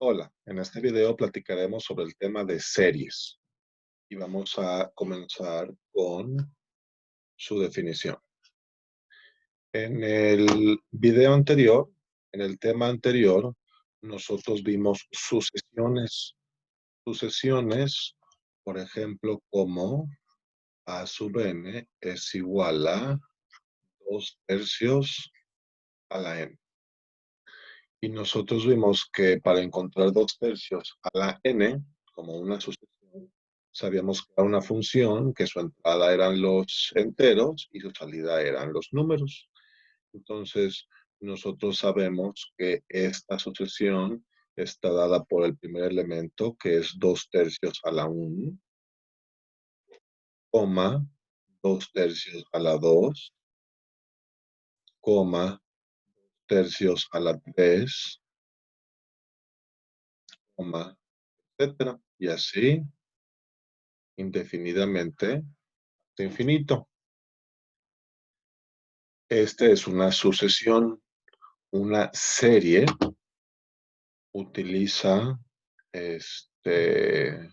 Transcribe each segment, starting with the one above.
Hola, en este video platicaremos sobre el tema de series y vamos a comenzar con su definición. En el video anterior, en el tema anterior, nosotros vimos sucesiones. Sucesiones, por ejemplo, como a sub n es igual a 2 tercios a la n. Y nosotros vimos que para encontrar 2 tercios a la n, como una sucesión, sabíamos que era una función, que su entrada eran los enteros y su salida eran los números. Entonces, nosotros sabemos que esta sucesión está dada por el primer elemento, que es 2 tercios a la 1, coma, 2 tercios a la 2, coma, tercios a la 3, coma, etcétera. Y así indefinidamente hasta infinito. Esta es una sucesión. Una serie utiliza este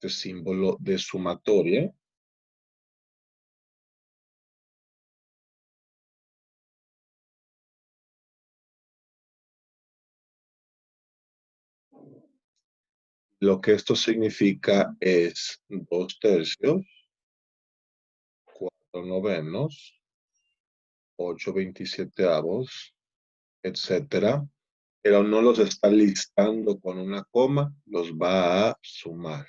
símbolo de sumatoria. Lo que esto significa es 2 tercios, 4 novenos, 8 27avos, etcétera, pero no los está listando con una coma, los va a sumar.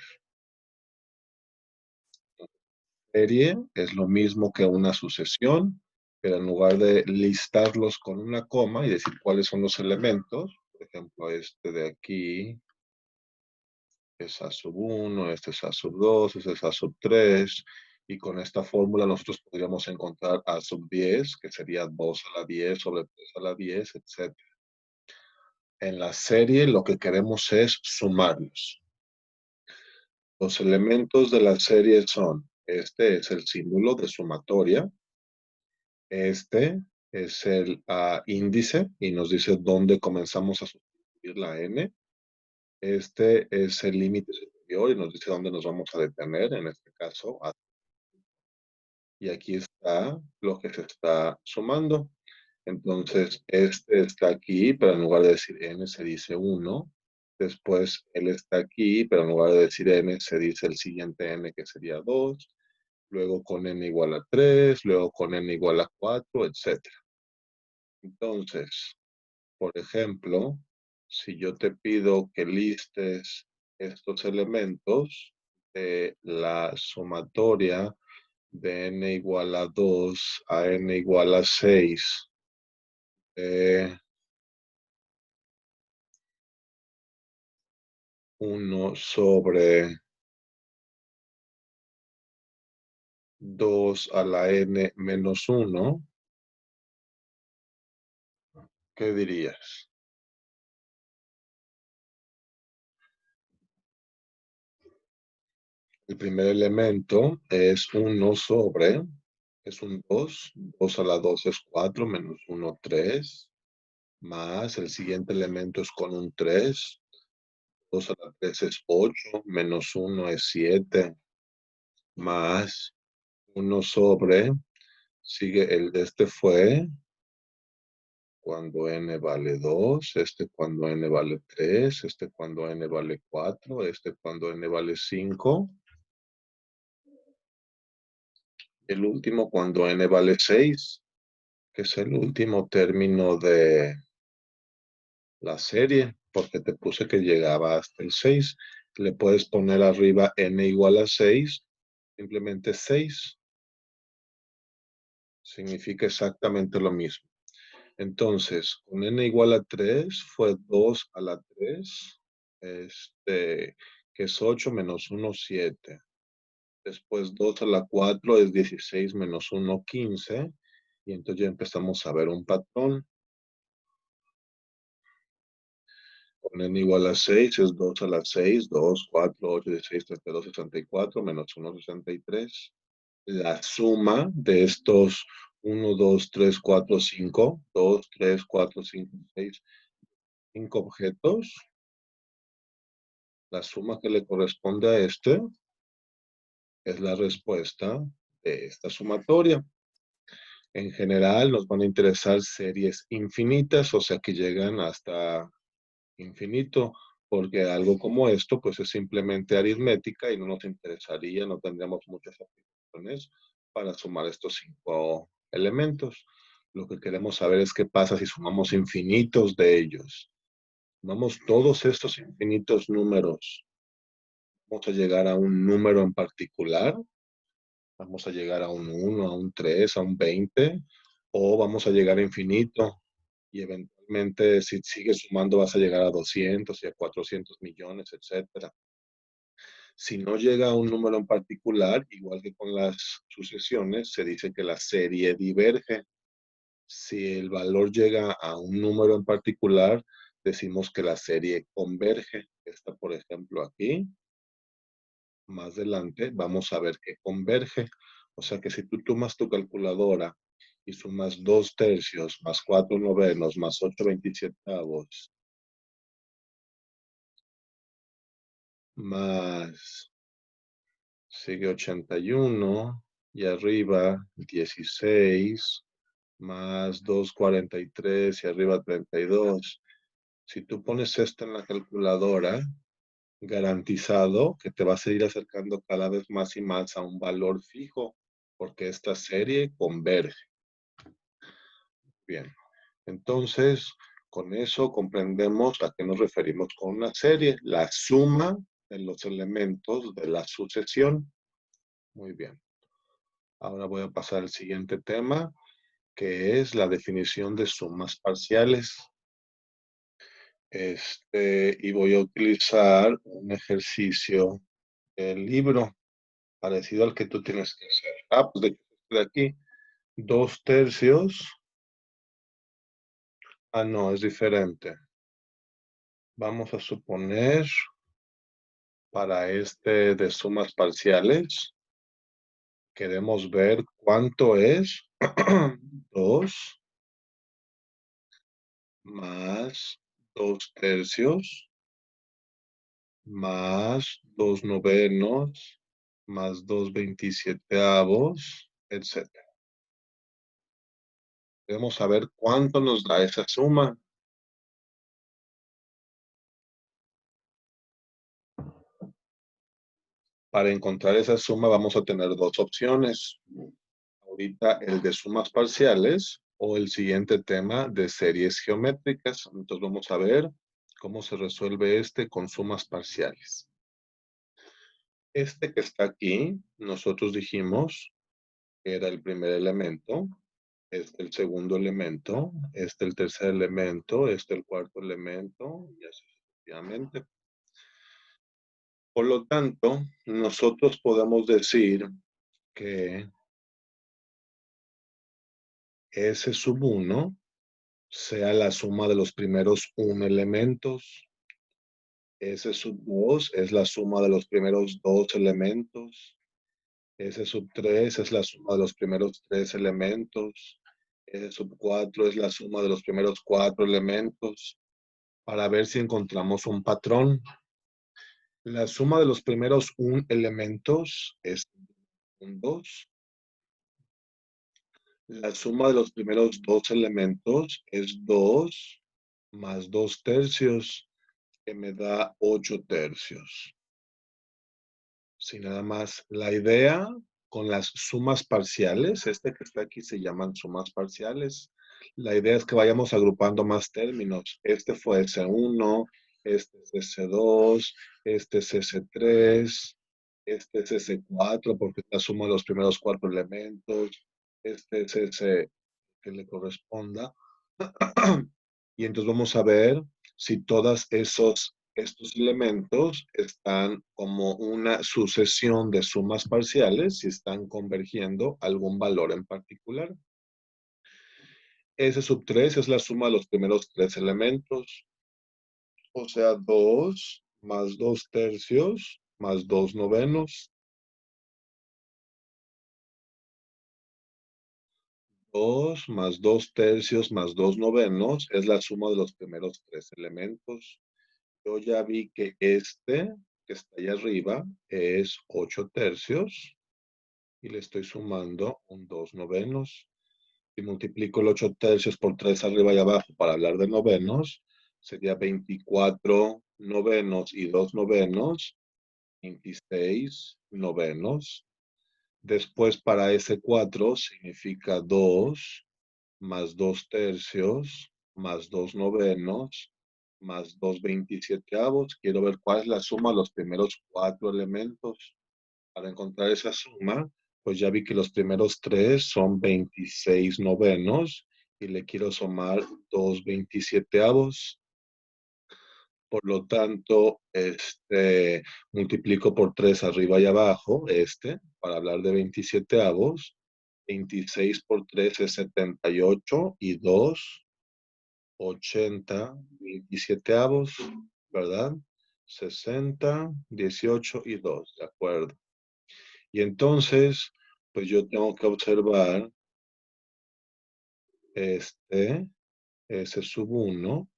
Serie es lo mismo que una sucesión, pero en lugar de listarlos con una coma y decir cuáles son los elementos, por ejemplo, este de aquí es A sub 1, este es A sub 2, este es A sub 3, y con esta fórmula nosotros podríamos encontrar A sub 10, que sería 2 a la 10 sobre 3 a la 10, etc. En la serie lo que queremos es sumarlos. Los elementos de la serie son, este es el símbolo de sumatoria, este es el índice y nos dice dónde comenzamos a sustituir la n. Este es el límite superior y nos dice dónde nos vamos a detener, en este caso. Y aquí está lo que se está sumando. Entonces, este está aquí, pero en lugar de decir n se dice 1. Después, él está aquí, pero en lugar de decir n se dice el siguiente n, que sería 2. Luego con n igual a 3, luego con n igual a 4, etc. Entonces, por ejemplo, si yo te pido que listes estos elementos de la sumatoria de n igual a 2 a n igual a 6, 1 sobre 2 a la n menos 1, ¿qué dirías? El primer elemento es 1 sobre, es un 2, 2 a la 2 es 4, menos 1, 3, más el siguiente elemento es con un 3, 2 a la 3 es 8, menos 1 es 7, más 1 sobre, sigue el de este fue cuando n vale 2, este cuando n vale 3, este cuando n vale 4, este cuando n vale 5, el último cuando n vale 6, que es el último término de la serie, porque te puse que llegaba hasta el 6. Le puedes poner arriba n igual a 6, simplemente 6. Significa exactamente lo mismo. Entonces, con n igual a 3 fue 2 a la 3, que es 8 menos 1, 7. Después 2 a la 4 es 16 menos 1, 15. Y entonces ya empezamos a ver un patrón. Con n igual a 6 es 2 a la 6, 2, 4, 8, 16, 32, 64, menos 1, 63. La suma de estos 1, 2, 3, 4, 5, 2, 3, 4, 5, 6, 5 objetos La suma que le corresponde a este es la respuesta de esta sumatoria. En general nos van a interesar series infinitas, o sea que llegan hasta infinito, porque algo como esto pues es simplemente aritmética y no nos interesaría, no tendríamos muchas aplicaciones para sumar estos 5 elementos. Lo que queremos saber es qué pasa si sumamos infinitos de ellos. Sumamos todos estos infinitos números. Vamos a llegar a un número en particular. Vamos a llegar a un 1, a un 3, a un 20, o vamos a llegar a infinito. Y eventualmente, si sigues sumando, vas a llegar a 200 y a 400 millones, etcétera. Si no llega a un número en particular, igual que con las sucesiones, se dice que la serie diverge. Si el valor llega a un número en particular, decimos que la serie converge. Esta, por ejemplo, aquí, más adelante, vamos a ver que converge. O sea que si tú tomas tu calculadora y sumas 2 tercios más 4 novenos más 8/27 más sigue 81 y arriba 16 más 2,43 y arriba 32. Si tú pones esto en la calculadora, garantizado que te vas a ir acercando cada vez más y más a un valor fijo, porque esta serie converge. Bien, entonces con eso comprendemos a qué nos referimos con una serie, la suma de los elementos de la sucesión. Muy bien. Ahora voy a pasar al siguiente tema, que es la definición de sumas parciales. Y voy a utilizar un ejercicio del libro, parecido al que tú tienes que hacer. Pues de hecho, de aquí, 2 tercios. No, es diferente. Vamos a suponer, para este de sumas parciales, queremos ver cuánto es 2 más 2 tercios más 2 novenos más 2/27, etcétera. Queremos saber cuánto nos da esa suma. Para encontrar esa suma vamos a tener dos opciones. Ahorita el de sumas parciales o el siguiente tema de series geométricas. Entonces vamos a ver cómo se resuelve este con sumas parciales. Este que está aquí, nosotros dijimos que era el primer elemento, este el segundo elemento, este el tercer elemento, este el cuarto elemento, y así sucesivamente. Por lo tanto, nosotros podemos decir que S sub 1 sea la suma de los primeros 1 elementos. S sub 2 es la suma de los primeros 2 elementos. S sub 3 es la suma de los primeros 3 elementos. S sub 4 es la suma de los primeros 4 elementos. Para ver si encontramos un patrón. La suma de los primeros 1 elementos es un 2. La suma de los primeros 2 elementos es 2 más 2 tercios, que me da 8 tercios. Sin nada más, la idea con las sumas parciales, este que está aquí se llaman sumas parciales. La idea es que vayamos agrupando más términos. Este fue S1, este es S2, este es S3, este es S4 porque es la suma de los primeros 4 elementos, este es S que le corresponda. Y entonces vamos a ver si todos estos elementos están como una sucesión de sumas parciales, si están convergiendo algún valor en particular. S sub 3 es la suma de los primeros 3 elementos, o sea, 2 más 2 tercios más 2 novenos. 2 más 2 tercios más 2 novenos es la suma de los primeros 3 elementos. Yo ya vi que este, que está ahí arriba, es 8 tercios y le estoy sumando un 2 novenos. Si multiplico el 8 tercios por 3 arriba y abajo para hablar de novenos, sería 24 novenos y 2 novenos, 26 novenos. Después para ese 4 significa 2 más 2 tercios más 2 novenos más 2 veintisiete. Quiero ver cuál es la suma de los primeros 4 elementos. Para encontrar esa suma, pues ya vi que los primeros 3 son 26 novenos y le quiero sumar 2 veintisiete. Por lo tanto, multiplico por 3 arriba y abajo, para hablar de 27. 26 por 3 es 78 y 2 80 27, ¿verdad? 60 18 y 2, ¿de acuerdo? Y entonces, pues yo tengo que observar este S sub 1,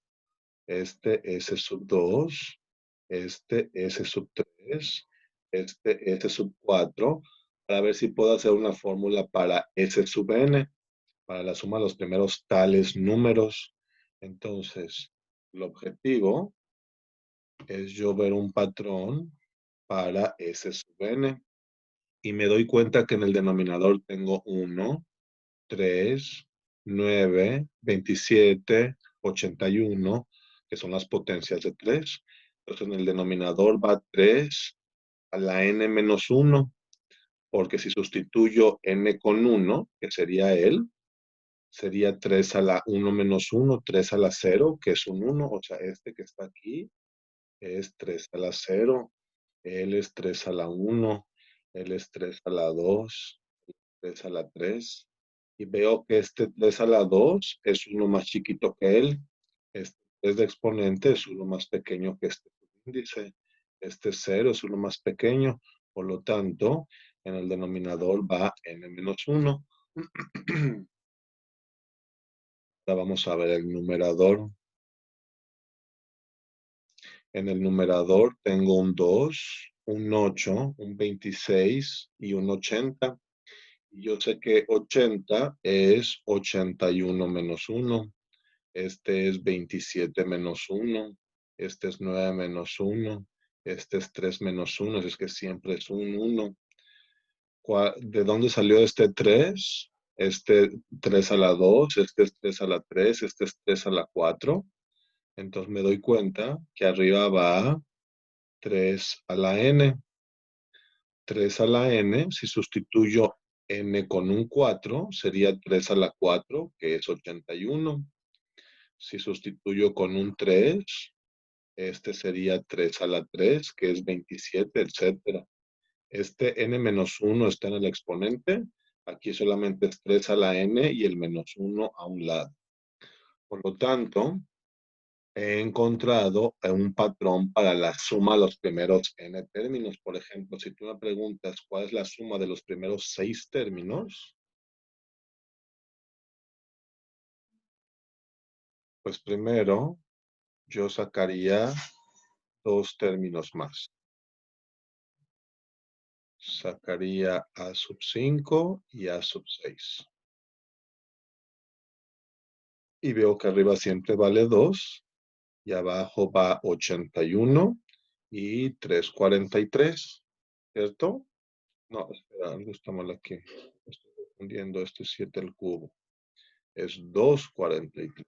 S sub 2, S sub 3, S sub 4, para ver si puedo hacer una fórmula para S sub n, para la suma de los primeros tales números. Entonces, el objetivo es yo ver un patrón para S sub n y me doy cuenta que en el denominador tengo 1, 3, 9, 27, 81, que son las potencias de 3. Entonces en el denominador va 3 a la n menos 1, porque si sustituyo n con 1, que sería él, sería 3 a la 1 menos 1, 3 a la 0, que es un 1, o sea, este que está aquí es 3 a la 0, él es 3 a la 1, él es 3 a la 2, 3 a la 3. Y veo que este 3 a la 2 es uno más chiquito que él. Este 3 de exponente es uno más pequeño que este índice. Este 0 es uno más pequeño. Por lo tanto, en el denominador va n menos 1. Ahora vamos a ver el numerador. En el numerador tengo un 2, un 8, un 26 y un 80. Y yo sé que 80 es 81 menos 1. Este es 27 menos 1. Este es 9 menos 1. Este es 3 menos 1. Es que siempre es un 1. ¿De dónde salió este 3? Este 3 a la 2. Este es 3 a la 3. Este es 3 a la 4. Entonces me doy cuenta que arriba va 3 a la n. 3 a la n, si sustituyo n con un 4, sería 3 a la 4, que es 81. Si sustituyo con un 3, este sería 3 a la 3, que es 27, etcétera. Este n menos 1 está en el exponente. Aquí solamente es 3 a la n y el menos 1 a un lado. Por lo tanto, he encontrado un patrón para la suma de los primeros n términos. Por ejemplo, si tú me preguntas cuál es la suma de los primeros 6 términos, pues primero yo sacaría 2 términos más. Sacaría a sub 5 y a sub 6. Y veo que arriba siempre vale 2 y abajo va 81 y 343, ¿cierto? No, espera, algo está mal aquí. Estoy confundiendo, este es 7 al cubo. Es 243.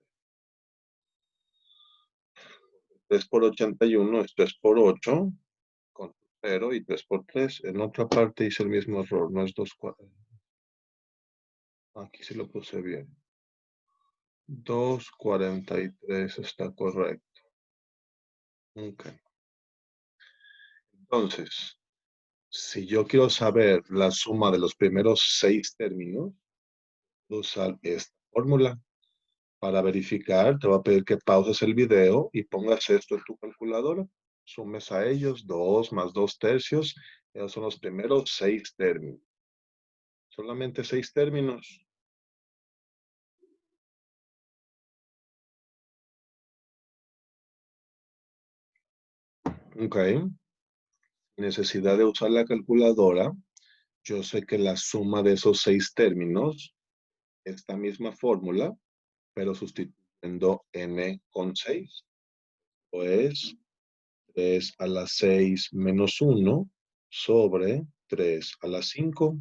3 por 81, esto es por 8, con 0 y 3 por 3. En otra parte hice el mismo error, no es 2. Aquí sí lo puse bien. 243 está correcto. Ok. Entonces, si yo quiero saber la suma de los primeros 6 términos, usar esta fórmula. Para verificar, te voy a pedir que pauses el video y pongas esto en tu calculadora. Sumes a ellos 2 más 2 tercios. Esos son los primeros 6 términos. Solamente 6 términos. Ok. Necesidad de usar la calculadora. Yo sé que la suma de esos 6 términos, esta misma fórmula, pero sustituyendo n con 6, pues 3 a la 6 menos 1 sobre 3 a la 5.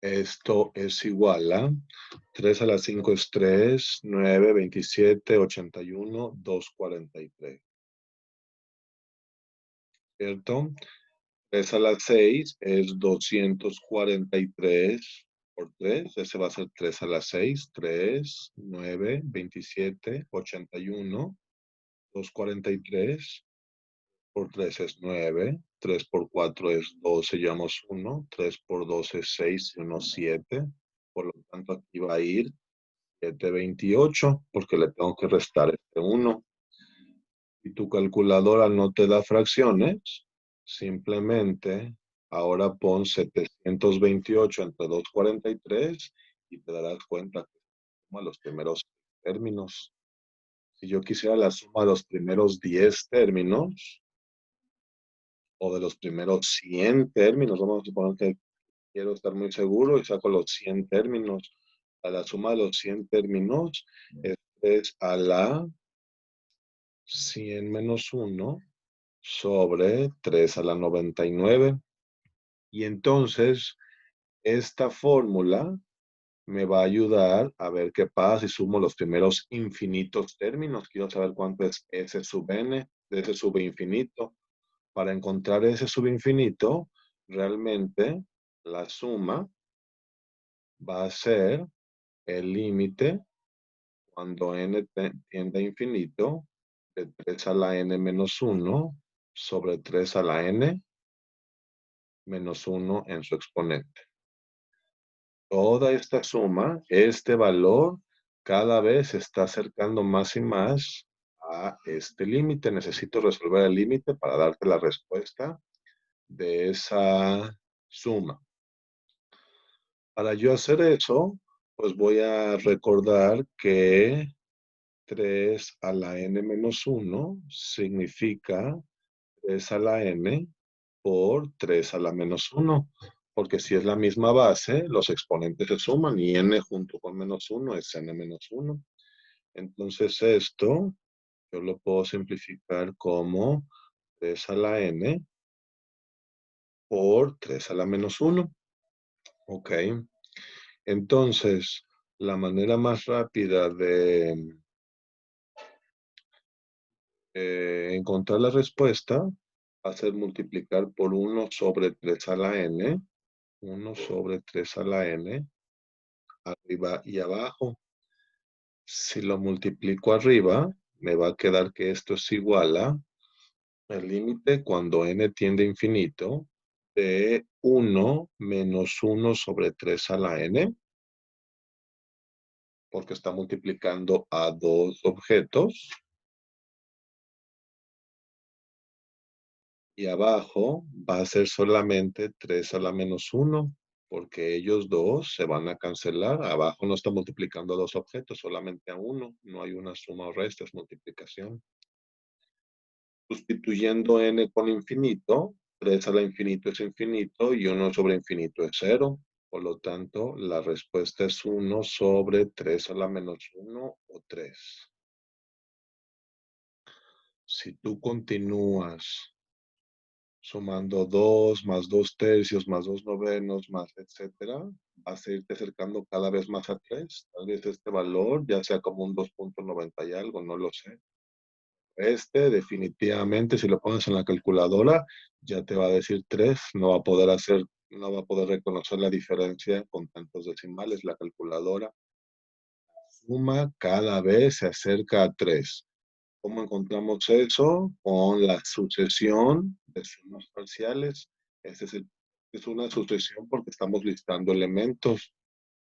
Esto es igual a 3 a la 5 es 3, 9, 27, 81, 243. ¿Cierto? 3 a la 6 es 243 por 3. Ese va a ser 3 a la 6. 3, 9, 27, 81, 243. Por 3 es 9. 3 por 4 es 12, llevamos 1. 3 por 2 es 6 y 1, 7. Por lo tanto, aquí va a ir 728 porque le tengo que restar este 1. Si tu calculadora no te da fracciones, simplemente ahora pon 728 entre 243 y te darás cuenta que suma los primeros términos. Si yo quisiera la suma de los primeros 10 términos o de los primeros 100 términos, vamos a suponer que quiero estar muy seguro y saco los 100 términos. A la suma de los 100 términos es 3 a la 100 menos 1 sobre 3 a la 99. Y entonces, esta fórmula me va a ayudar a ver qué pasa si sumo los primeros infinitos términos. Quiero saber cuánto es s sub n de s sub infinito. Para encontrar s sub infinito, realmente la suma va a ser el límite cuando n tiende a infinito de 3 a la n menos 1 sobre 3 a la n menos 1 en su exponente. Toda esta suma, este valor, cada vez se está acercando más y más a este límite. Necesito resolver el límite para darte la respuesta de esa suma. Para yo hacer eso, pues voy a recordar que 3 a la n menos 1 significa 3 a la n por 3 a la menos 1, porque si es la misma base, los exponentes se suman y n junto con menos 1 es n menos 1. Entonces esto yo lo puedo simplificar como 3 a la n por 3 a la menos 1. Ok. Entonces, la manera más rápida de encontrar la respuesta va a ser multiplicar por 1 sobre 3 a la n, 1 sobre 3 a la n, arriba y abajo. Si lo multiplico arriba, me va a quedar que esto es igual a el límite cuando n tiende a infinito de 1 menos 1 sobre 3 a la n, porque está multiplicando a dos objetos. Y abajo va a ser solamente 3 a la menos 1, porque ellos dos se van a cancelar. Abajo no está multiplicando a dos objetos, solamente a uno. No hay una suma o resta, es multiplicación. Sustituyendo n con infinito, 3 a la infinito es infinito y 1 sobre infinito es 0. Por lo tanto, la respuesta es 1 sobre 3 a la menos 1 o 3. Si tú continúas sumando 2 más 2 tercios más 2 novenos más etcétera, vas a irte acercando cada vez más a 3. Tal vez este valor ya sea como un 2.90 y algo, no lo sé. Este definitivamente si lo pones en la calculadora ya te va a decir 3. No va a poder reconocer la diferencia con tantos decimales. La calculadora suma cada vez se acerca a 3. ¿Cómo encontramos eso? Con la sucesión de sumas parciales. Es una sucesión porque estamos listando elementos.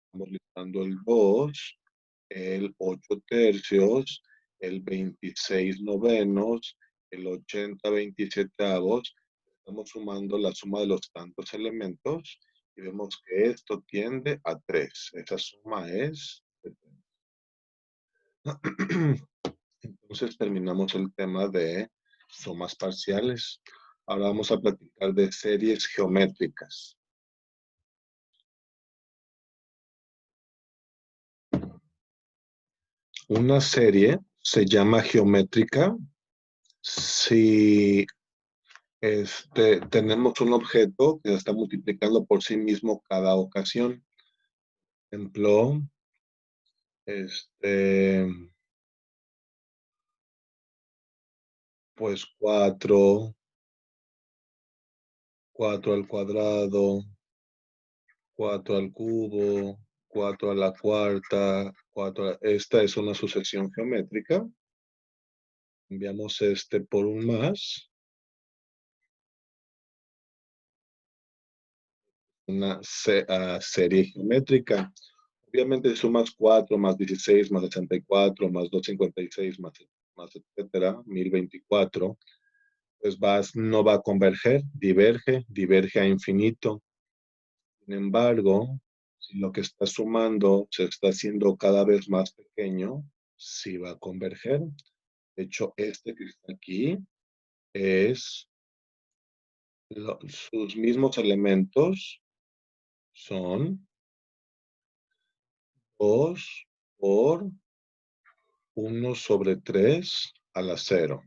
Estamos listando el 2, el 8 tercios, el 26 novenos, el 80 27avos. Estamos sumando la suma de los tantos elementos y vemos que esto tiende a 3. Esa suma es de 3. Entonces terminamos el tema de sumas parciales. Ahora vamos a platicar de series geométricas. Una serie se llama geométrica si tenemos un objeto que se está multiplicando por sí mismo cada ocasión. Por ejemplo, este, pues 4 al cuadrado, 4 al cubo, 4 a la cuarta, esta es una sucesión geométrica. Cambiamos este por un más. Una serie geométrica. Obviamente, si sumas 4 más 16 más 64 más 256 más etcétera, 1024, pues no va a converger, diverge a infinito. Sin embargo, si lo que está sumando se está haciendo cada vez más pequeño, sí va a converger. De hecho, este que está aquí es sus mismos elementos son 2 por 1/3 a la 0,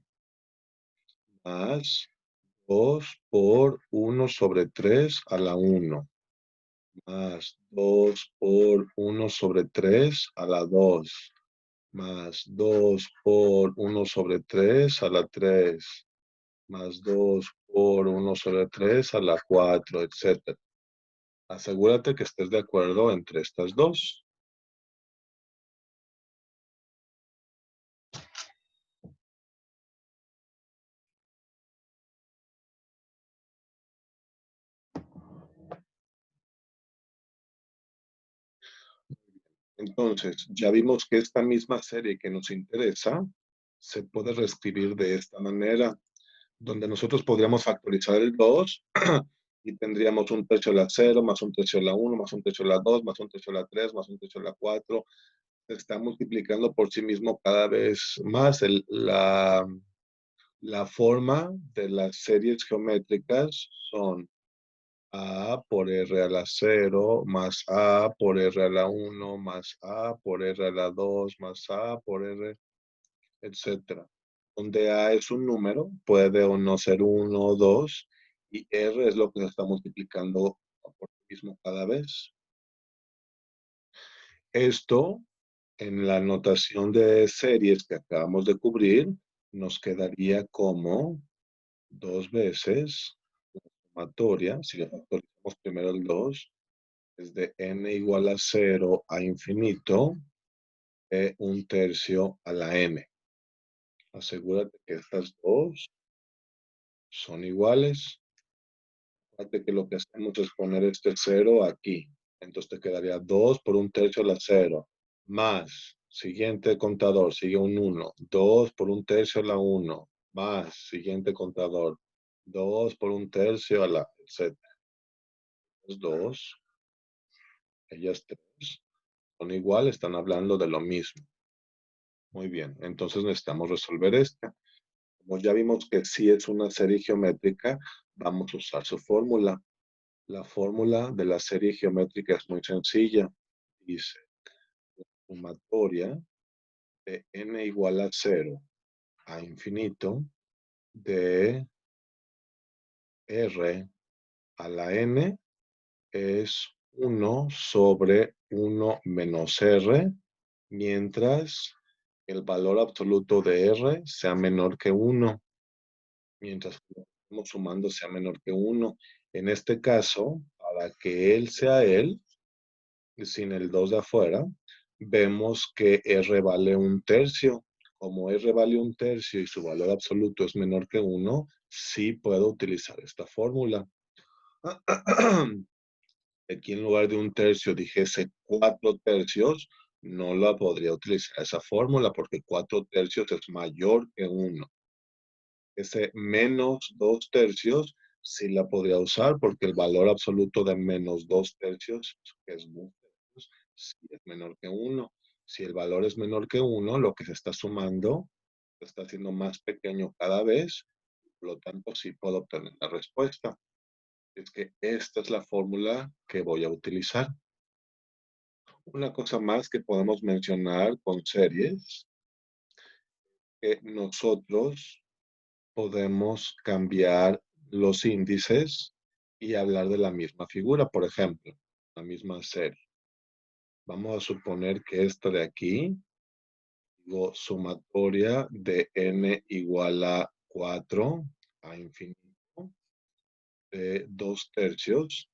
más 2 por 1/3 a la 1, más 2 por 1/3 a la 2, más 2 por 1/3 a la 3, más 2 por 1/3 a la 4, etc. Asegúrate que estés de acuerdo entre estas dos. Entonces, ya vimos que esta misma serie que nos interesa se puede reescribir de esta manera, donde nosotros podríamos factorizar el 2 y tendríamos 1/3 a la 0, más 1/3 a la 1, más 1/3 a la 2, más 1/3 a la 3, más 1/3 a la 4. Se está multiplicando por sí mismo cada vez más. La forma de las series geométricas son A por R a la 0, más A por R a la 1, más A por R a la 2, más A por R, etcétera. Donde A es un número, puede o no ser 1 o 2, y R es lo que se está multiplicando por sí mismo cada vez. Esto, en la notación de series que acabamos de cubrir, nos quedaría como 2 veces la sumatoria, si le factorizamos primero el 2, es de n igual a 0 a infinito, de 1/3 a la n. Asegúrate que estas dos son iguales. Fíjate que lo que hacemos es poner este 0 aquí. Entonces te quedaría 2 por 1/3 a la 0. Más, siguiente contador, sigue un 1. 2 por 1/3 a la 1. Más, siguiente contador. 2 por 1/3 a la, etcétera. 2, ellas 3, son iguales, están hablando de lo mismo. Muy bien, entonces necesitamos resolver esta. Como ya vimos que sí es una serie geométrica, vamos a usar su fórmula. La fórmula de la serie geométrica es muy sencilla. Dice, sumatoria de n igual a 0 a infinito de r a la n es 1 sobre 1 menos r, mientras el valor absoluto de r sea menor que 1, mientras que lo que estamos sumando sea menor que 1. En este caso, para que él sea él, sin el 2 de afuera, vemos que R vale 1/3. Como R vale 1/3 y su valor absoluto es menor que 1, sí puedo utilizar esta fórmula. Aquí en lugar de 1/3 dijese 4/3, no la podría utilizar esa fórmula porque 4/3 es mayor que 1. Ese menos 2/3 sí la podría usar porque el valor absoluto de menos 2/3, que es 1/3, sí es menor que 1. Si el valor es menor que 1, lo que se está sumando se está haciendo más pequeño cada vez Por lo tanto, sí puedo obtener la respuesta. Es que esta es la fórmula que voy a utilizar. Una cosa más que podemos mencionar con series, que nosotros podemos cambiar los índices y hablar de la misma figura, por ejemplo, la misma serie. Vamos a suponer que esta de aquí, digo, sumatoria de n igual a 4 a infinito de 2 tercios.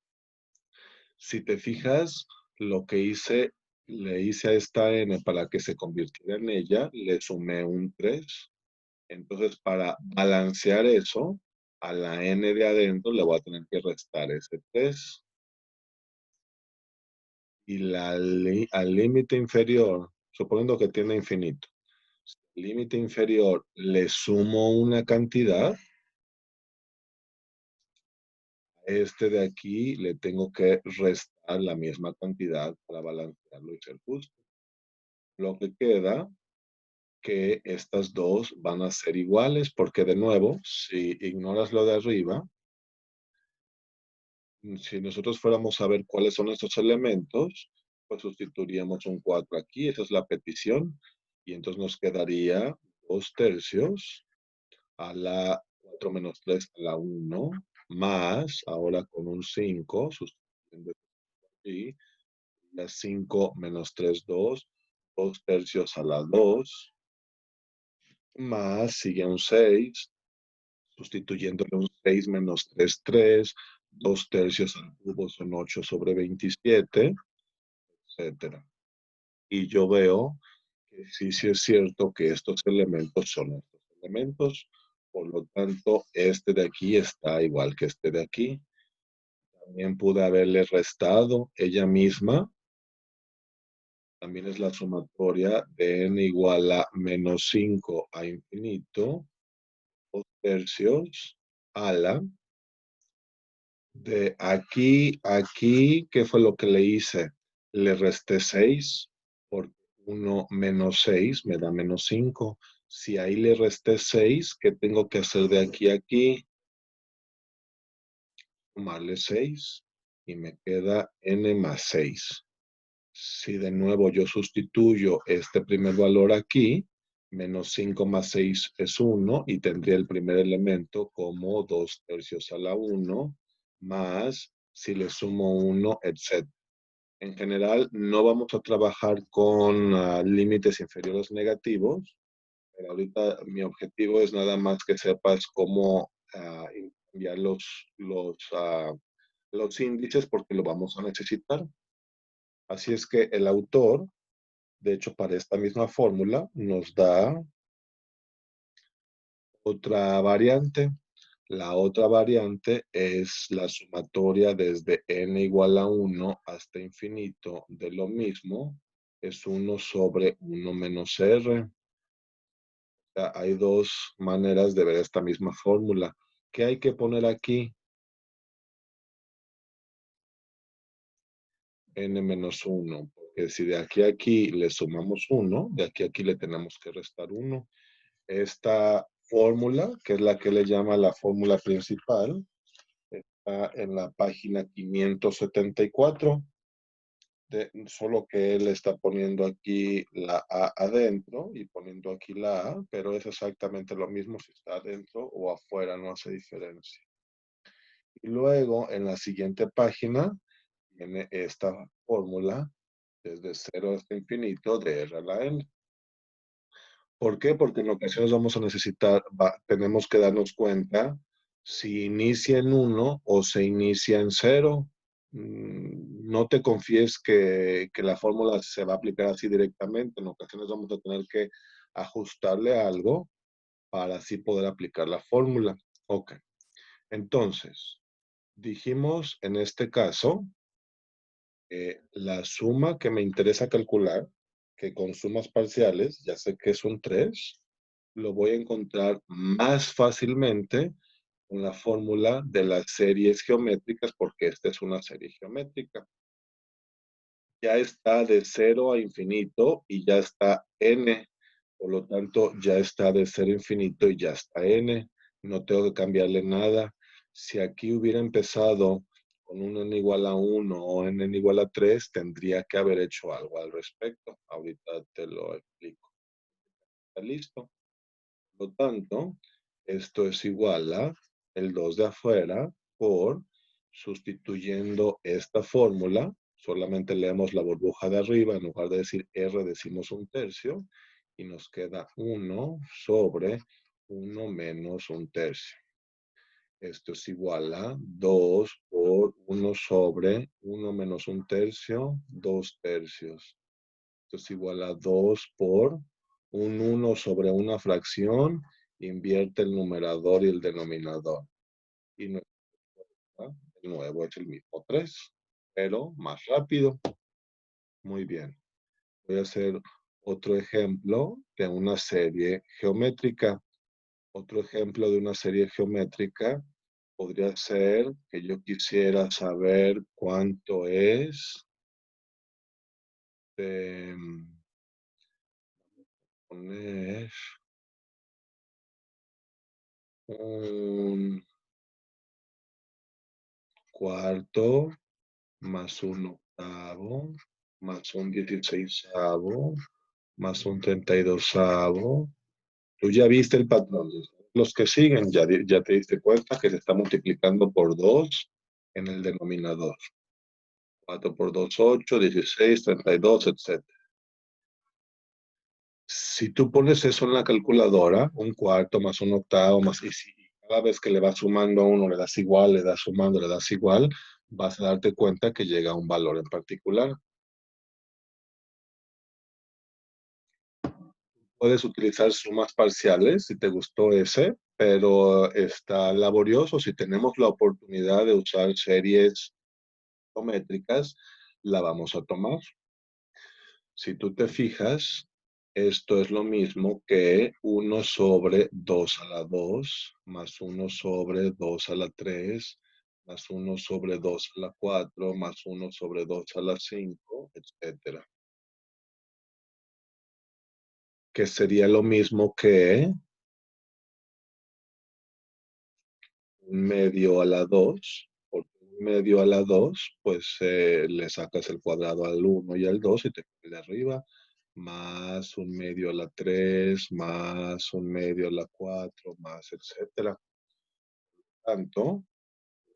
Si te fijas, lo que hice, le hice a esta n para que se convirtiera en ella, le sumé un 3. Entonces, para balancear eso, a la n de adentro le voy a tener que restar ese 3. Y al límite inferior, suponiendo que tiene infinito, límite inferior le sumo una cantidad, a este de aquí le tengo que restar la misma cantidad para balancearlo y ser justo. Lo que queda que estas dos van a ser iguales porque de nuevo, si ignoras lo de arriba, si nosotros fuéramos a ver cuáles son estos elementos, pues sustituiríamos un 4 aquí, esa es la petición, y entonces nos quedaría 2 tercios a la 4 menos 3 a la 1, más, ahora con un 5, sustituyendo aquí, la 5 menos 3, 2, 2 tercios a la 2, más, sigue un 6, sustituyéndole un 6 menos 3, 3, 2 tercios al cubo son 8 sobre 27, etcétera. Y yo veo que sí es cierto que estos elementos son estos elementos, por lo tanto, este de aquí está igual que este de aquí. También pude haberle restado ella misma, también es la sumatoria de n igual a menos 5 a infinito, 2 tercios a la de aquí a aquí, ¿qué fue lo que le hice? Le resté 6, porque 1 menos 6 me da menos 5. Si ahí le resté 6, ¿qué tengo que hacer de aquí a aquí? Sumarle 6 y me queda n más 6. Si de nuevo yo sustituyo este primer valor aquí, menos 5 más 6 es 1 y tendría el primer elemento como 2 tercios a la 1, más si le sumo 1, etc. En general, no vamos a trabajar con límites inferiores negativos, pero ahorita mi objetivo es nada más que sepas cómo cambiar los índices porque lo vamos a necesitar. Así es que el autor, de hecho, para esta misma fórmula, nos da otra variante. La otra variante es la sumatoria desde n igual a 1 hasta infinito de lo mismo. Es 1 sobre 1 menos r. O sea, hay dos maneras de ver esta misma fórmula. ¿Qué hay que poner aquí? N menos 1. Porque si de aquí a aquí le sumamos 1, de aquí a aquí le tenemos que restar 1. Esta fórmula, que es la que le llama la fórmula principal, está en la página 574, solo que él está poniendo aquí la A adentro y poniendo aquí la A, pero es exactamente lo mismo si está adentro o afuera, no hace diferencia. Y luego, en la siguiente página, viene esta fórmula desde 0 hasta infinito de R a la N. ¿Por qué? Porque en ocasiones vamos a necesitar, tenemos que darnos cuenta si inicia en 1 o se inicia en 0. No te confíes que la fórmula se va a aplicar así directamente. En ocasiones vamos a tener que ajustarle algo para así poder aplicar la fórmula. Ok. Entonces, dijimos en este caso la suma que me interesa calcular, que con sumas parciales, ya sé que es un 3, lo voy a encontrar más fácilmente con la fórmula de las series geométricas, porque esta es una serie geométrica. Ya está de 0 a infinito y ya está n. Por lo tanto, ya está de 0 a infinito y ya está n. no tengo que cambiarle nada. Si aquí hubiera empezado con un n igual a 1 o n igual a 3, tendría que haber hecho algo al respecto. Ahorita te lo explico. ¿Está listo? Por lo tanto, esto es igual a el 2 de afuera por, sustituyendo esta fórmula, solamente leemos la burbuja de arriba, en lugar de decir R decimos un tercio, y nos queda 1 sobre 1 menos un tercio. Esto es igual a 2 por 1 sobre 1 menos un tercio, 2 tercios. Esto es igual a 2 por un 1 sobre una fracción, invierte el numerador y el denominador. Y nuestra respuesta, de nuevo, es el mismo 3, pero más rápido. Muy bien. Voy a hacer otro ejemplo de una serie geométrica. Otro ejemplo de una serie geométrica podría ser que yo quisiera saber cuánto es de poner un cuarto más un octavo más un 16avo más un 32avo. Tú ya viste el patrón. Los que siguen ya te diste cuenta que se está multiplicando por 2 en el denominador. 4 por 2, 8, 16, 32, etcétera. Si tú pones eso en la calculadora, un cuarto más un octavo más, y si cada vez que le vas sumando a uno le das igual, le das sumando, le das igual, vas a darte cuenta que llega a un valor en particular. Puedes utilizar sumas parciales si te gustó ese, pero está laborioso. Si tenemos la oportunidad de usar series geométricas, la vamos a tomar. Si tú te fijas, esto es lo mismo que 1 sobre 2 a la 2, más 1 sobre 2 a la 3, más 1 sobre 2 a la 4, más 1 sobre 2 a la 5, etcétera. Que sería lo mismo que un medio a la 2, porque un medio a la 2, pues le sacas el cuadrado al 1 y al 2 y te queda de arriba, más un medio a la 3, más un medio a la 4, más etcétera. Por tanto,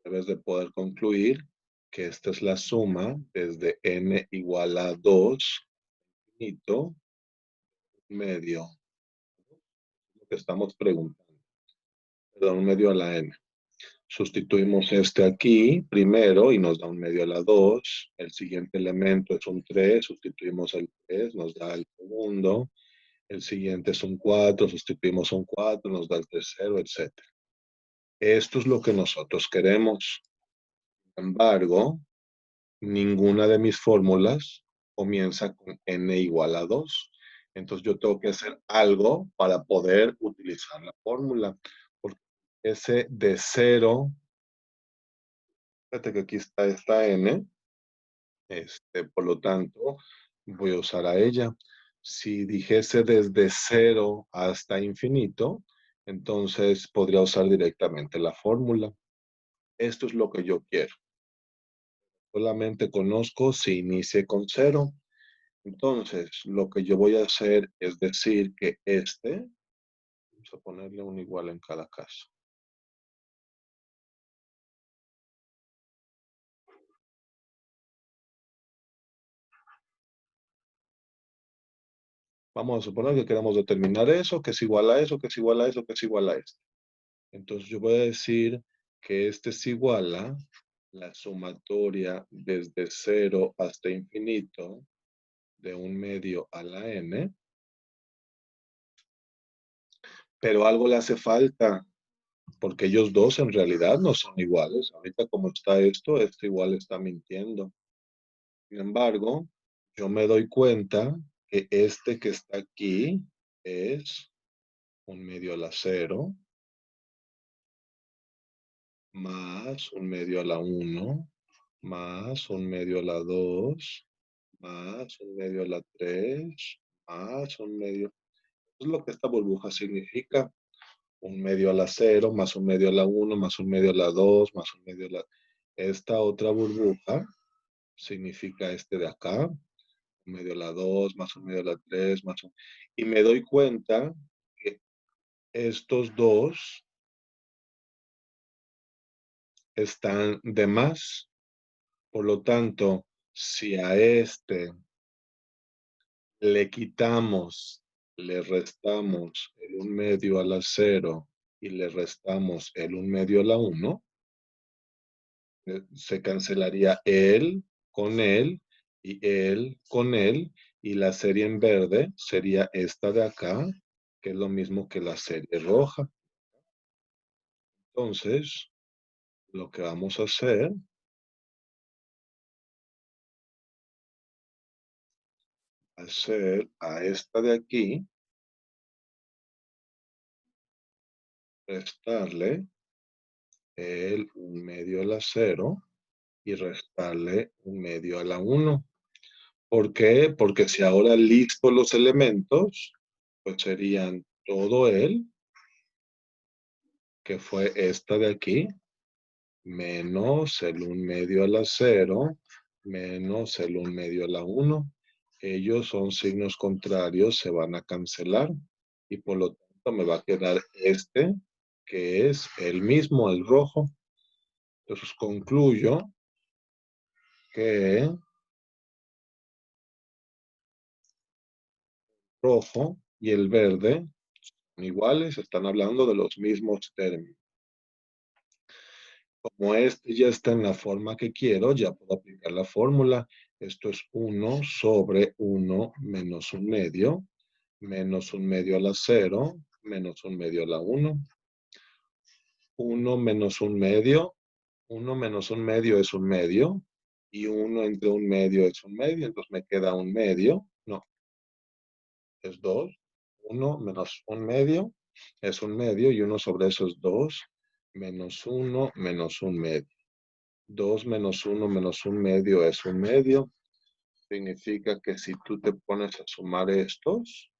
debes de poder concluir que esta es la suma desde n igual a 2, infinito, medio, lo que estamos preguntando, perdón, un medio a la n. Sustituimos este aquí primero y nos da un medio a la 2. El siguiente elemento es un 3, sustituimos el 3, nos da el segundo. El siguiente es un 4, sustituimos un 4, nos da el tercero, etcétera. Esto es lo que nosotros queremos. Sin embargo, ninguna de mis fórmulas comienza con n igual a 2. Entonces yo tengo que hacer algo para poder utilizar la fórmula. Porque ese de 0, fíjate que aquí está esta n, por lo tanto, voy a usar a ella. Si dijese desde 0 hasta infinito, entonces podría usar directamente la fórmula. Esto es lo que yo quiero. Solamente conozco si inicie con 0. Entonces, lo que yo voy a hacer es decir que vamos a ponerle un igual en cada caso. Vamos a suponer que queremos determinar eso, que es igual a eso, que es igual a eso, que es igual a esto. Entonces yo voy a decir que este es igual a la sumatoria desde 0 hasta infinito de un medio a la n, pero algo le hace falta, porque ellos dos en realidad no son iguales. Ahorita como está esto igual está mintiendo. Sin embargo, yo me doy cuenta que este que está aquí es un medio a la 0 más un medio a la 1 más un medio a la 2 más un medio a la 3 más un medio. Eso es lo que esta burbuja significa. un medio a la 0, más un medio a la 1, más un medio a la 2, más un medio a la... Esta otra burbuja significa este de acá, un medio a la 2, más un medio a la 3, más un... Y me doy cuenta que estos dos están de más. Por lo tanto, si a este le quitamos, le restamos el 1 medio a la 0 y le restamos el 1 medio a la 1, se cancelaría él con él, y la serie en verde sería esta de acá, que es lo mismo que la serie roja. Entonces, lo que vamos a hacer a esta de aquí, restarle el 1 medio a la 0 y restarle 1 medio a la 1. ¿Por qué? Porque si ahora listo los elementos, pues serían todo él, que fue esta de aquí, menos el 1 medio a la 0, menos el 1 medio a la 1. Ellos son signos contrarios, se van a cancelar y por lo tanto me va a quedar este, que es el mismo, el rojo. Entonces concluyo que el rojo y el verde son iguales, están hablando de los mismos términos. Como este ya está en la forma que quiero, ya puedo aplicar la fórmula. Esto es 1 sobre 1 menos 1 medio, menos 1 medio a la 0, menos 1 medio a la 1. 1 menos 1 medio, 1 menos 1 medio es 1 medio, y 1 entre 1 medio es 1 medio, entonces me queda 1 medio, no, es 2. 1 menos 1 medio es 1 medio, y 1 sobre eso es 2, menos 1 menos 1 medio. 2 menos 1 menos 1 medio es 1 medio. Significa que si tú te pones a sumar estos,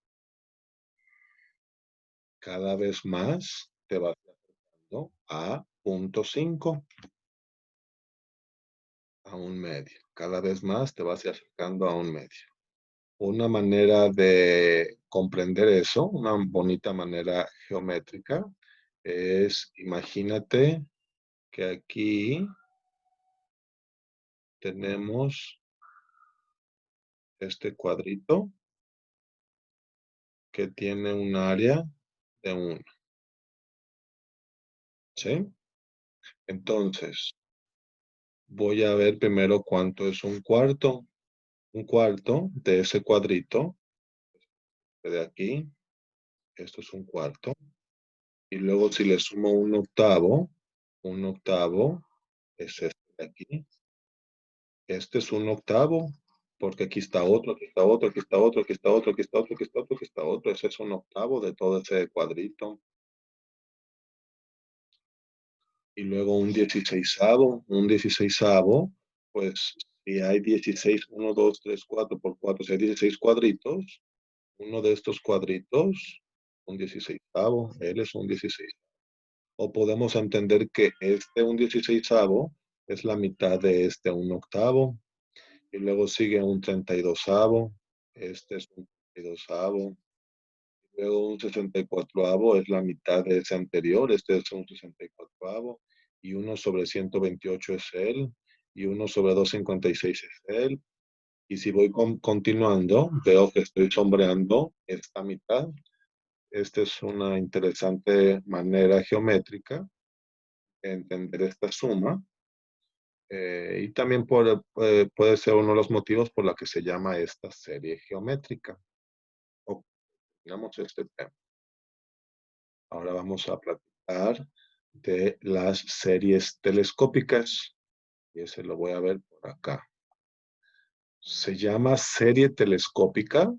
cada vez más te vas acercando a 0.5, a 1 medio. Cada vez más te vas acercando a 1 medio. Una manera de comprender eso, una bonita manera geométrica, es imagínate que aquí tenemos este cuadrito que tiene un área de 1. ¿Sí? Entonces, voy a ver primero cuánto es un cuarto. Un cuarto de ese cuadrito, de aquí, esto es un cuarto. Y luego si le sumo un octavo es este de aquí. Este es un octavo, porque aquí está otro, aquí está otro, aquí está otro, aquí está otro, aquí está otro, aquí está otro, aquí está otro. Ese es un octavo de todo ese cuadrito. Y luego un dieciseisavo, pues si hay 16, 1, 2, 3, 4 por 4, si hay 16 cuadritos, uno de estos cuadritos, un dieciseisavo, él es un 16. O podemos entender que este un dieciseisavo es la mitad de este un octavo, y luego sigue un 32avo, este es un 32avo, luego un 64avo es la mitad de ese anterior, este es un 64avo, y 1 sobre 128 es él, y 1 sobre 256 es él. Y si voy continuando, veo que estoy sombreando esta mitad. Esta es una interesante manera geométrica de entender esta suma. Y también puede ser uno de los motivos por la que se llama esta serie geométrica. O digamos este tema. Ahora vamos a platicar de las series telescópicas. Y ese lo voy a ver por acá. Se llama serie telescópica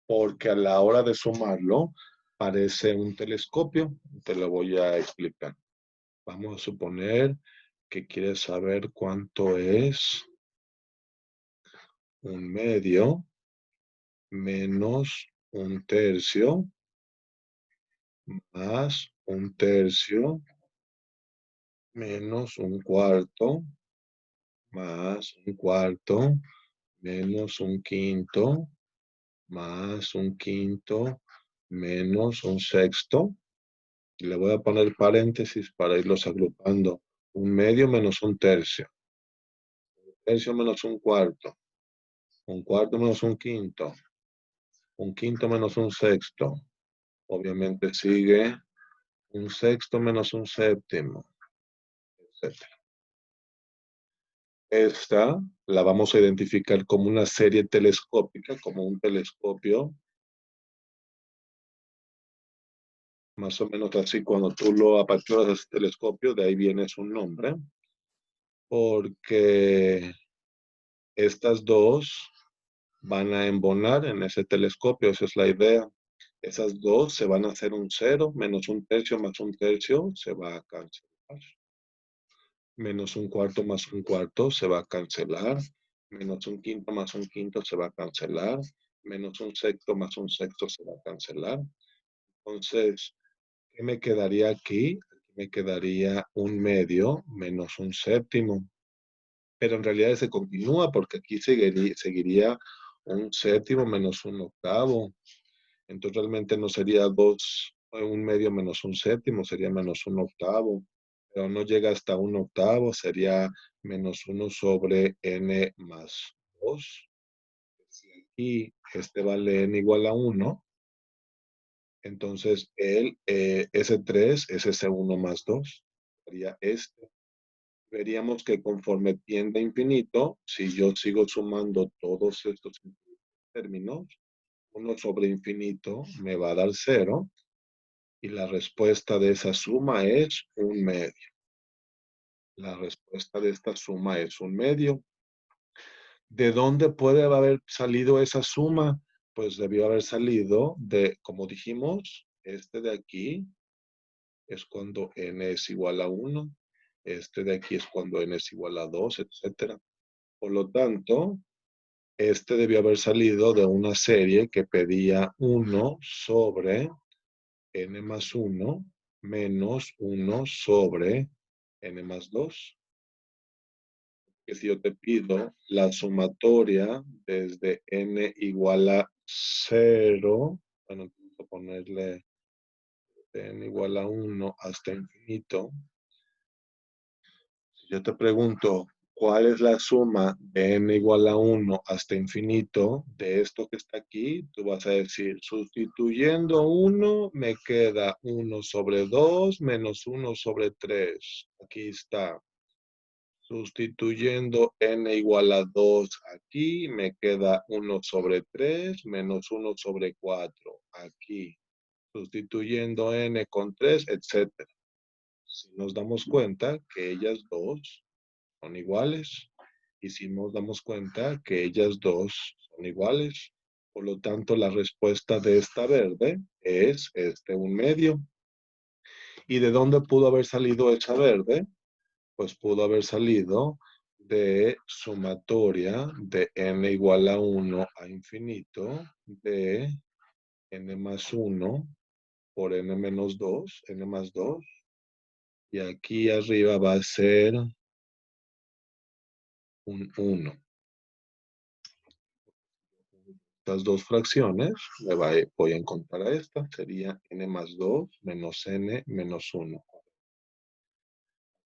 porque a la hora de sumarlo parece un telescopio. Te lo voy a explicar. Vamos a suponer que quieres saber cuánto es 1 medio menos 1 tercio más un tercio menos un cuarto más un cuarto menos un quinto más un quinto menos un sexto. Y le voy a poner paréntesis para irlos agrupando. Un medio menos un tercio. Un tercio menos un cuarto. Un cuarto menos un quinto. Un quinto menos un sexto. Obviamente sigue un sexto menos un séptimo, etc. Esta la vamos a identificar como una serie telescópica, como un telescopio, más o menos así. Cuando tú lo aperturas ese telescopio, de ahí viene su nombre, porque estas dos van a embonar en ese telescopio, esa es la idea. Esas dos se van a hacer un cero, menos un tercio más un tercio se va a cancelar. Menos un cuarto más un cuarto se va a cancelar. Menos un quinto más un quinto se va a cancelar. Menos un sexto más un sexto se va a cancelar. Entonces, ¿qué me quedaría aquí? Aquí me quedaría un medio menos un séptimo. Pero en realidad se continúa porque aquí seguiría un séptimo menos un octavo. Entonces realmente no sería un medio menos un séptimo, sería menos un octavo. Pero no llega hasta un octavo, sería menos uno sobre n más 2. Y este vale n igual a 1. Entonces ese 3 es ese uno más 2. Sería este. Veríamos que conforme tiende a infinito, si yo sigo sumando todos estos términos, 1 sobre infinito me va a dar 0 y la respuesta de esa suma es un medio. La respuesta de esta suma es un medio. ¿De dónde puede haber salido esa suma? Pues debió haber salido de, como dijimos, este de aquí es cuando n es igual a 1, este de aquí es cuando n es igual a 2, etc. Por lo tanto, este debió haber salido de una serie que pedía 1 sobre n más 1 menos 1 sobre n más 2. Que si yo te pido la sumatoria desde n igual a 0, bueno, vamos a ponerle de n igual a 1 hasta infinito. Si yo te pregunto, ¿cuál es la suma de n igual a 1 hasta infinito de esto que está aquí? Tú vas a decir, sustituyendo 1, me queda 1 sobre 2 menos 1 sobre 3. Aquí está. Sustituyendo n igual a 2 aquí, me queda 1 sobre 3 menos 1 sobre 4 aquí. Sustituyendo n con 3, etc. Si nos damos cuenta que ellas dos son iguales. Y si nos damos cuenta que ellas dos son iguales, por lo tanto la respuesta de esta verde es un medio. ¿Y de dónde pudo haber salido esa verde? Pues pudo haber salido de sumatoria de n igual a 1 a infinito de n más 1 por n menos 2, n más 2. Y aquí arriba va a ser un 1. Estas dos fracciones, voy a encontrar a esta, sería n más 2 menos n menos 1.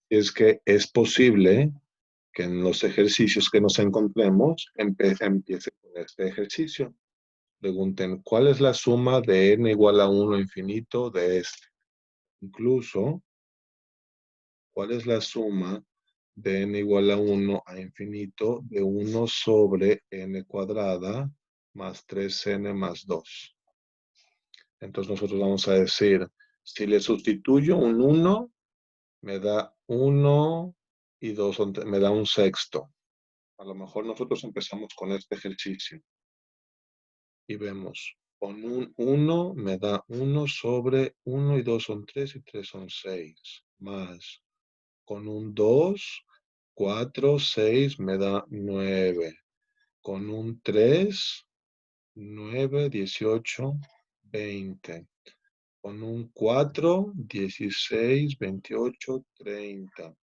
Es que es posible que en los ejercicios que nos encontremos empiece con este ejercicio. Pregunten, ¿cuál es la suma de n igual a 1 infinito de este? Incluso, ¿cuál es la suma de n igual a 1 a infinito de 1 sobre n cuadrada más 3n más 2? Entonces nosotros vamos a decir, si le sustituyo un 1, me da 1 y 2, me da un sexto. A lo mejor nosotros empezamos con este ejercicio y vemos, con un 1 me da 1 sobre 1 y 2 son 3 y 3 son 6, más con un 2, 4, 6 me da 9, con un 3, 9, 18, 20. Con un 4, 16, 28, 30.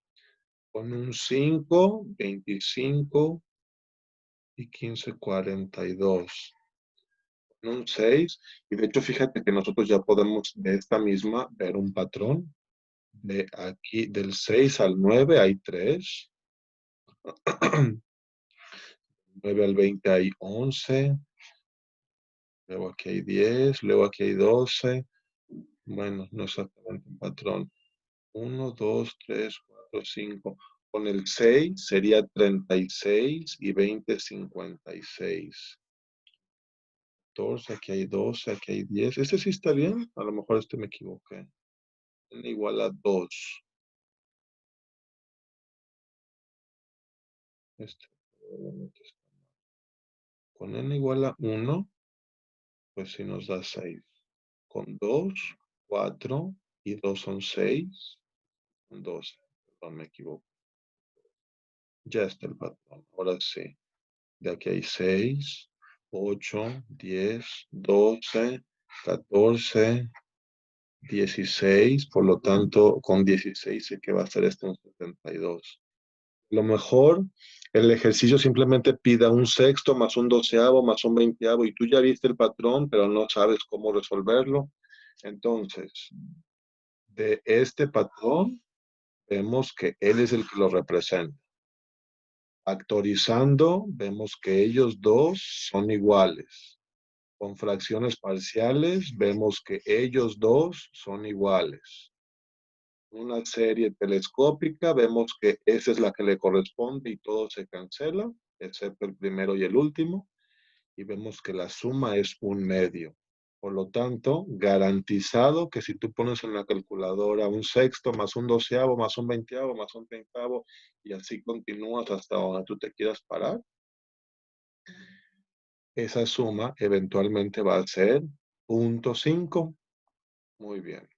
Con un 5, 25 y 15, 42. Con un 6. Y de hecho, fíjate que nosotros ya podemos de esta misma ver un patrón. De aquí, del 6 al 9 hay 3. 9 al 20 hay 11. Luego aquí hay 10. Luego aquí hay 12. Bueno, no exactamente un patrón. 1, 2, 3, 4, 5. Con el 6 sería 36 y 20, 56. 14, aquí hay 12, aquí hay 10. ¿Este sí está bien? A lo mejor este me equivoqué. N igual a 2. Este probablemente está mal. Con n igual a 1, pues sí nos da 6. Con 2, 4 y 2 son 6. Con 12. Perdón, me equivoco. Ya está el patrón. Ahora sí. De aquí hay 6, 8, 10, 12, 14, 16. Por lo tanto, con 16 sé que va a ser este un 72. Lo mejor, el ejercicio simplemente pida un sexto más un doceavo más un veinteavo y tú ya viste el patrón, pero no sabes cómo resolverlo. Entonces, de este patrón, vemos que él es el que lo representa. Actorizando, vemos que ellos dos son iguales. Con fracciones parciales, vemos que ellos dos son iguales. Una serie telescópica, vemos que esa es la que le corresponde y todo se cancela, excepto el primero y el último, y vemos que la suma es un medio. Por lo tanto, garantizado que si tú pones en la calculadora un sexto más un doceavo más un veinteavo más un treintavo y así continúas hasta donde tú te quieras parar, esa suma eventualmente va a ser 0.5. Muy bien.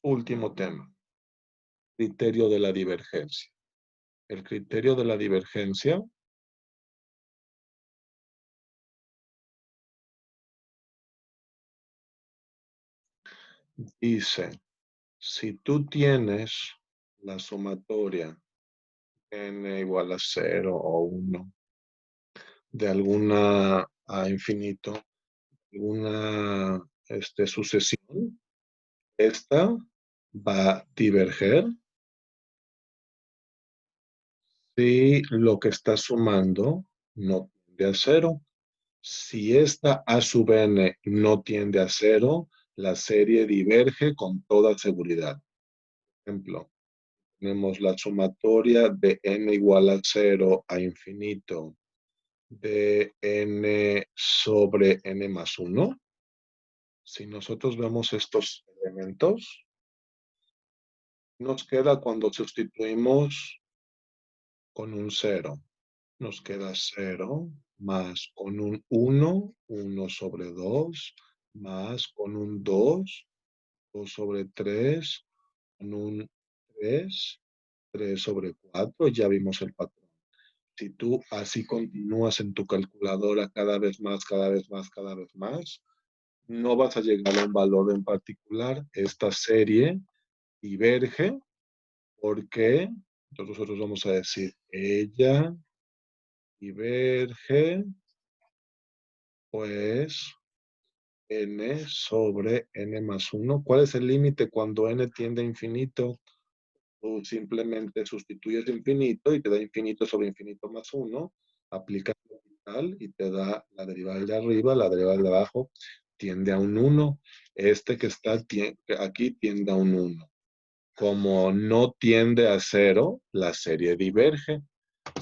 Último tema. Criterio de la divergencia. El criterio de la divergencia dice, si tú tienes la sumatoria n igual a 0 o 1 de alguna a infinito, alguna sucesión, esta va a diverger si lo que está sumando no tiende a 0. Si esta a sub n no tiende a 0, la serie diverge con toda seguridad. Por ejemplo, tenemos la sumatoria de n igual a 0 a infinito de n sobre n más 1. Si nosotros vemos estos elementos, nos queda cuando sustituimos con un 0. Nos queda 0 más con un 1, 1 sobre 2, más con un 2, 2 sobre 3, con un 3, 3 sobre 4. Ya vimos el patrón. Si tú así continúas en tu calculadora cada vez más, cada vez más, cada vez más, no vas a llegar a un valor en particular. Esta serie diverge porque nosotros vamos a decir ella diverge pues n sobre n más 1. ¿Cuál es el límite cuando n tiende a infinito? Tú simplemente sustituyes infinito y te da infinito sobre infinito más 1. Aplicas la integral y te da la derivada de arriba, la derivada de abajo tiende a un 1. Este que está aquí tiende a un 1. Como no tiende a 0, la serie diverge.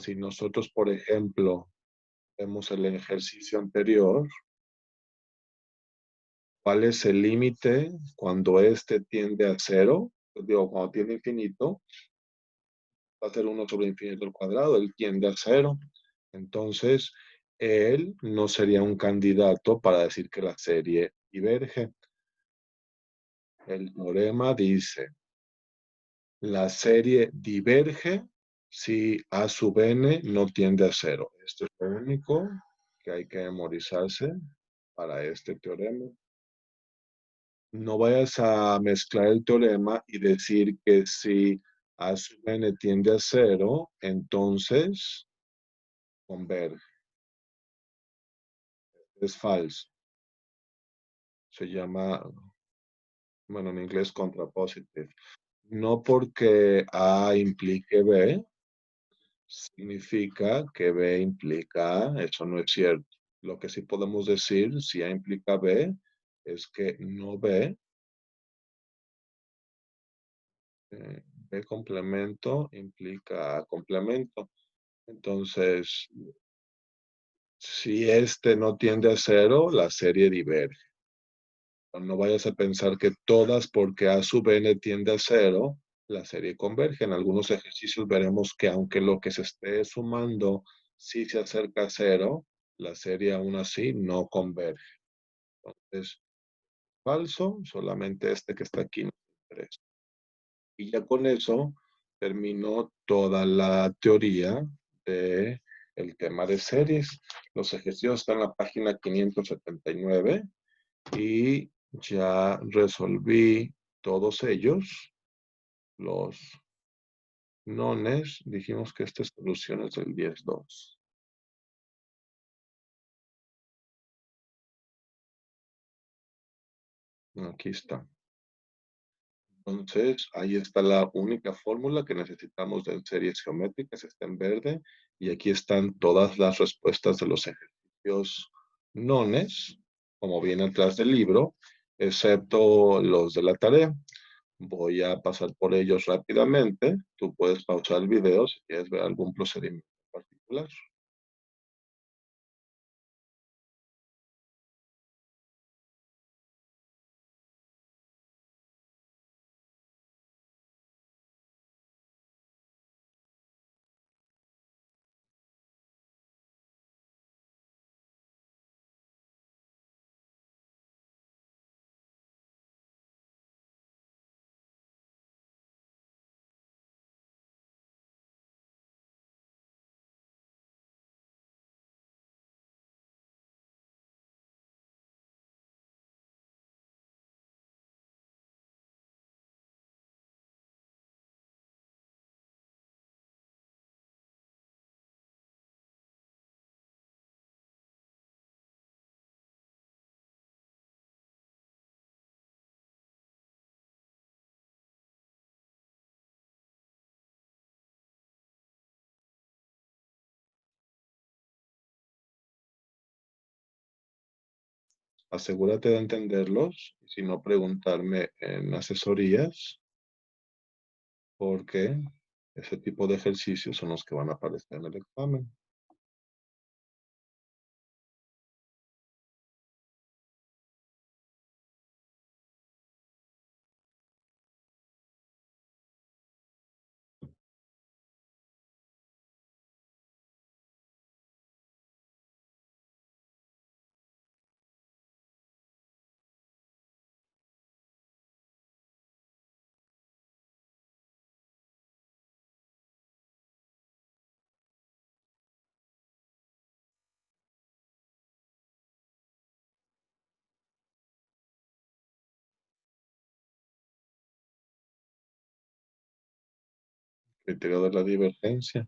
Si nosotros, por ejemplo, vemos el ejercicio anterior, ¿cuál es el límite cuando este tiende a 0? Pues digo, cuando tiende infinito, va a ser 1 sobre infinito al cuadrado, él tiende a 0. Entonces, él no sería un candidato para decir que la serie diverge. El teorema dice, la serie diverge si A sub n no tiende a cero. Esto es lo único que hay que memorizarse para este teorema. No vayas a mezclar el teorema y decir que si A sub n tiende a cero, entonces converge. Es falso. Se llama, bueno, en inglés contrapositive. No porque A implique B, significa que B implica A. Eso no es cierto. Lo que sí podemos decir, si A implica B, es que no B, B complemento implica A complemento. Entonces, si este no tiende a cero, la serie diverge. No vayas a pensar que todas porque A sub n tiende a cero, la serie converge. En algunos ejercicios veremos que aunque lo que se esté sumando sí se acerca a cero, la serie aún así no converge. Entonces, falso, solamente este que está aquí no interesa. Y ya con eso terminó toda la teoría de el tema de series. Los ejercicios están en la página 579 y ya resolví todos ellos. Los nones, dijimos que esta solución es del 10-2. Aquí está. Entonces, ahí está la única fórmula que necesitamos de series geométricas, está en verde, y aquí están todas las respuestas de los ejercicios nones, como viene atrás del libro, excepto los de la tarea. Voy a pasar por ellos rápidamente. Tú puedes pausar el video si quieres ver algún procedimiento particular. Asegúrate de entenderlos, y si no, preguntarme en asesorías, porque ese tipo de ejercicios son los que van a aparecer en el examen. Criterio de la divergencia.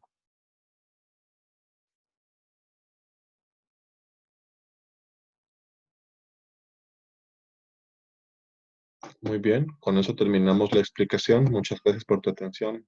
Muy bien, con eso terminamos la explicación. Muchas gracias por tu atención.